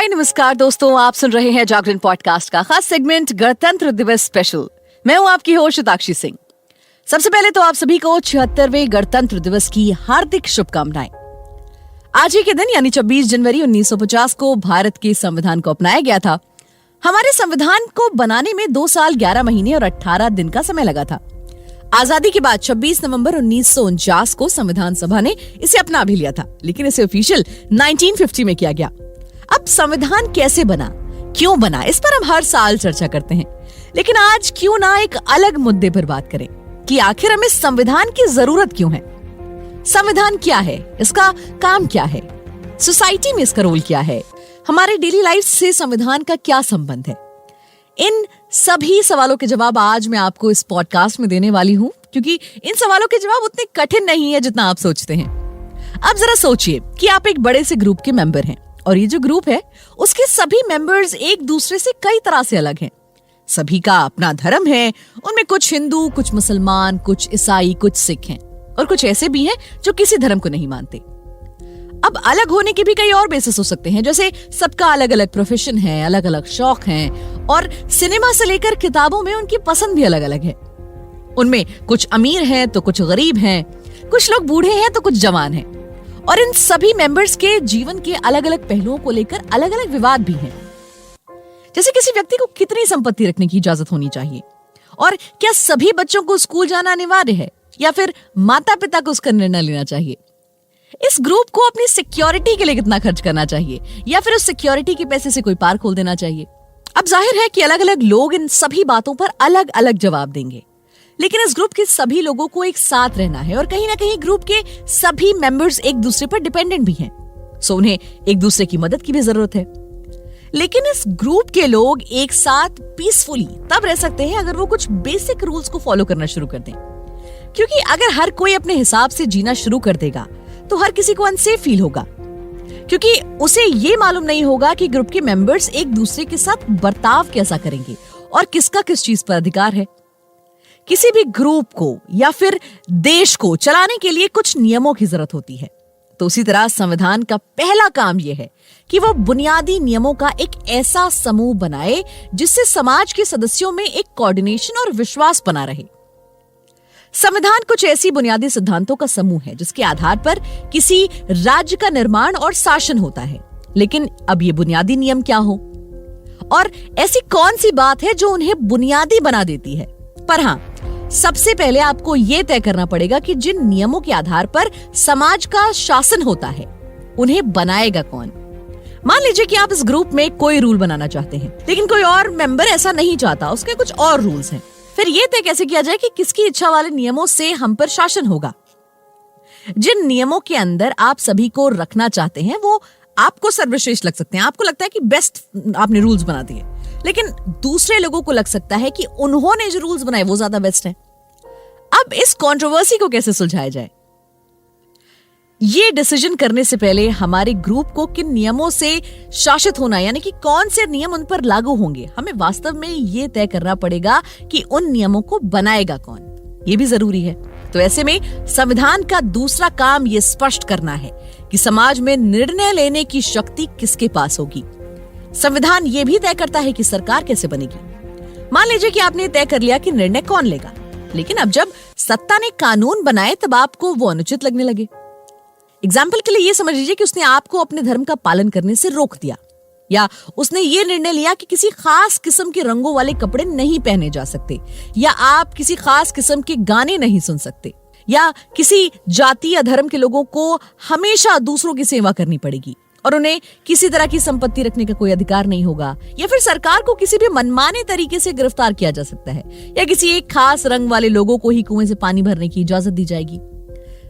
हाय नमस्कार दोस्तों, आप सुन रहे हैं जागरण पॉडकास्ट का खास सेगमेंट गणतंत्र दिवस स्पेशल। मैं हूं आपकी होस्ट शताक्षी सिंह। सबसे पहले तो आप सभी को 76वें गणतंत्र दिवस की हार्दिक शुभकामनाएं। आज ही के दिन यानी 26 जनवरी 1950 को भारत के संविधान को अपनाया गया था। हमारे संविधान को बनाने में 2 साल 11 महीने और 18 दिन का समय लगा था। आजादी के बाद 26 नवंबर 1949 को संविधान सभा ने इसे अपना भी लिया था, लेकिन इसे ऑफिशियल 1950 में किया गया। अब संविधान कैसे बना, क्यों बना, इस पर हम हर साल चर्चा करते हैं, लेकिन आज क्यों ना एक अलग मुद्दे पर बात करें कि आखिर हमें संविधान की जरूरत क्यों है। संविधान क्या है, इसका काम क्या है, सोसाइटी में इसका रोल क्या है, हमारे डेली लाइफ से संविधान का क्या संबंध है। इन सभी सवालों के जवाब आज मैं आपको इस पॉडकास्ट में देने वाली हूं, क्योंकि इन सवालों के जवाब उतने कठिन नहीं है जितना आप सोचते हैं। अब जरा सोचिए कि आप एक बड़े से ग्रुप के मेंबर हैं और ये जो ग्रुप है उसके सभी मेंबर्स एक दूसरे से कई तरह से अलग हैं। सभी का अपना धर्म है, उनमें कुछ हिंदू, कुछ मुसलमान, कुछ ईसाई, कुछ सिख हैं और कुछ ऐसे भी हैं जो किसी धर्म को नहीं मानते। अब अलग होने के भी कई और बेसिस हो सकते हैं, जैसे सबका अलग अलग प्रोफेशन है, अलग अलग शौक हैं और सिनेमा से लेकर किताबों में उनकी पसंद भी अलग अलग है। उनमें कुछ अमीर हैं तो कुछ गरीब हैं, कुछ लोग बूढ़े हैं तो कुछ जवान हैं और इन सभी मेंबर्स के जीवन के अलग अलग पहलुओं को लेकर अलग अलग विवाद भी हैं। जैसे किसी व्यक्ति को कितनी संपत्ति रखने की इजाजत होनी चाहिए और क्या सभी बच्चों को स्कूल जाना अनिवार्य है या फिर माता पिता को उसका निर्णय लेना चाहिए। इस ग्रुप को अपनी सिक्योरिटी के लिए कितना खर्च करना चाहिए या फिर उस सिक्योरिटी के पैसे से कोई पार्क खोल देना चाहिए। अब जाहिर है कि अलग अलग लोग इन सभी बातों पर अलग अलग जवाब देंगे, लेकिन इस ग्रुप के सभी लोगों को एक साथ रहना है और कहीं ना कहीं ग्रुप के सभी मेंबर्स एक दूसरे पर डिपेंडेंट भी हैं, सो उन्हें एक दूसरे की मदद की भी जरूरत है। लेकिन इस ग्रुप के लोग एक साथ पीसफुली तब रह सकते हैं अगर वो कुछ बेसिक रूल्स को फॉलो करना शुरू कर दें, क्योंकि अगर हर कोई अपने हिसाब से जीना शुरू कर देगा तो हर किसी को अनसेफ फील होगा, क्योंकि उसे ये मालूम नहीं होगा कि ग्रुप के मेंबर्स एक दूसरे के साथ बर्ताव कैसा करेंगे और किसका किस चीज पर अधिकार है। किसी भी ग्रुप को या फिर देश को चलाने के लिए कुछ नियमों की जरूरत होती है। तो उसी तरह संविधान का पहला काम यह है कि वो बुनियादी नियमों का एक ऐसा समूह बनाए जिससे समाज के सदस्यों में एक कोऑर्डिनेशन और विश्वास बना रहे। संविधान कुछ ऐसी बुनियादी सिद्धांतों का समूह है जिसके आधार पर किसी राज्य का निर्माण और शासन होता है। लेकिन अब ये बुनियादी नियम क्या हो और ऐसी कौन सी बात है जो उन्हें बुनियादी बना देती है। पर हाँ, सबसे पहले आपको यह तय करना पड़ेगा कि जिन नियमों के आधार पर समाज का शासन होता है उन्हें बनाएगा कौन। मान लीजिए कि आप इस ग्रुप में कोई रूल बनाना चाहते हैं, लेकिन कोई और मेंबर ऐसा नहीं चाहता, उसके कुछ और रूल्स हैं। फिर यह तय कैसे किया जाए कि किसकी इच्छा वाले नियमों से हम पर शासन होगा। जिन नियमों के अंदर आप सभी को रखना चाहते हैं वो आपको सर्वश्रेष्ठ लग सकते हैं, आपको लगता है कि बेस्ट आपने रूल्स बना दिए, लेकिन दूसरे लोगों को लग सकता है कि उन्होंने जो रूल्स बनाए वो ज्यादा बेस्ट है। अब इस कंट्रोवर्सी को कैसे सुलझाया जाए, ये डिसीजन करने से पहले हमारे ग्रुप को किन नियमों से शासित होना, यानी कि कौन से नियम उन पर लागू होंगे, हमें वास्तव में ये तय करना पड़ेगा कि उन नियमों को बनाएगा कौन। ये भी जरूरी है। तो ऐसे में संविधान का दूसरा काम ये स्पष्ट करना है कि समाज में निर्णय लेने की शक्ति किसके पास होगी। संविधान ये भी तय करता है कि सरकार कैसे बनेगी। मान लीजिए कि आपने तय कर लिया कि निर्णय कौन लेगा, लेकिन अब जब सत्ता ने कानून बनाए तब आपको वो अनुचित लगने लगे। एग्जाम्पल के लिए ये समझ लीजिए कि उसने आपको अपने धर्म का पालन करने से रोक दिया, या उसने ये निर्णय लिया कि किसी खास किस्म के रंगों वाले कपड़े नहीं पहने जा सकते, या आप किसी खास किस्म के गाने नहीं सुन सकते, या किसी जाति या धर्म के लोगों को हमेशा दूसरों की सेवा करनी पड़ेगी और उन्हें किसी तरह की संपत्ति रखने का कोई अधिकार नहीं होगा, या फिर सरकार को किसी भी मनमाने तरीके से गिरफ्तार किया जा सकता है, या किसी एक खास रंग वाले लोगों को ही कुएं से पानी भरने की इजाजत दी जाएगी।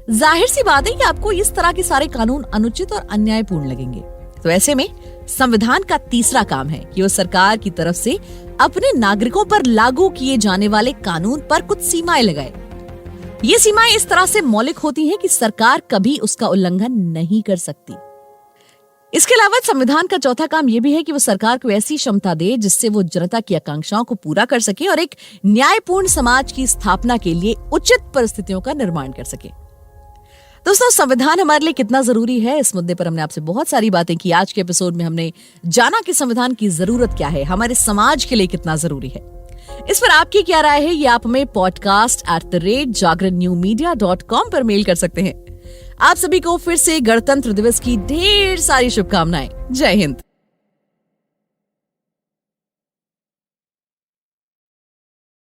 जाहिर सी बात है कि आपको इस तरह के सारे कानून अनुचित और अन्यायपूर्ण लगेंगे। तो ऐसे में संविधान का तीसरा काम है कि वो सरकार की तरफ से अपने नागरिकों पर लागू किए जाने वाले कानून पर कुछ सीमाएं लगाए। ये सीमाएं इस तरह से मौलिक होती हैं कि सरकार कभी उसका उल्लंघन नहीं कर सकती। इसके अलावा संविधान का चौथा काम यह भी है कि वो सरकार को ऐसी क्षमता दे जिससे वो जनता की आकांक्षाओं को पूरा कर सके और एक न्यायपूर्ण समाज की स्थापना के लिए उचित परिस्थितियों का निर्माण कर सके। दोस्तों, संविधान हमारे लिए कितना जरूरी है, इस मुद्दे पर हमने आपसे बहुत सारी बातें की। आज के एपिसोड में हमने जाना कि संविधान की जरूरत क्या है, हमारे समाज के लिए कितना जरूरी है। इस पर आपकी क्या राय है, ये आप हमें podcast@jagrannewmedia.com पर मेल कर सकते हैं। आप सभी को फिर से गणतंत्र दिवस की ढेर सारी शुभकामनाएं। जय हिंद।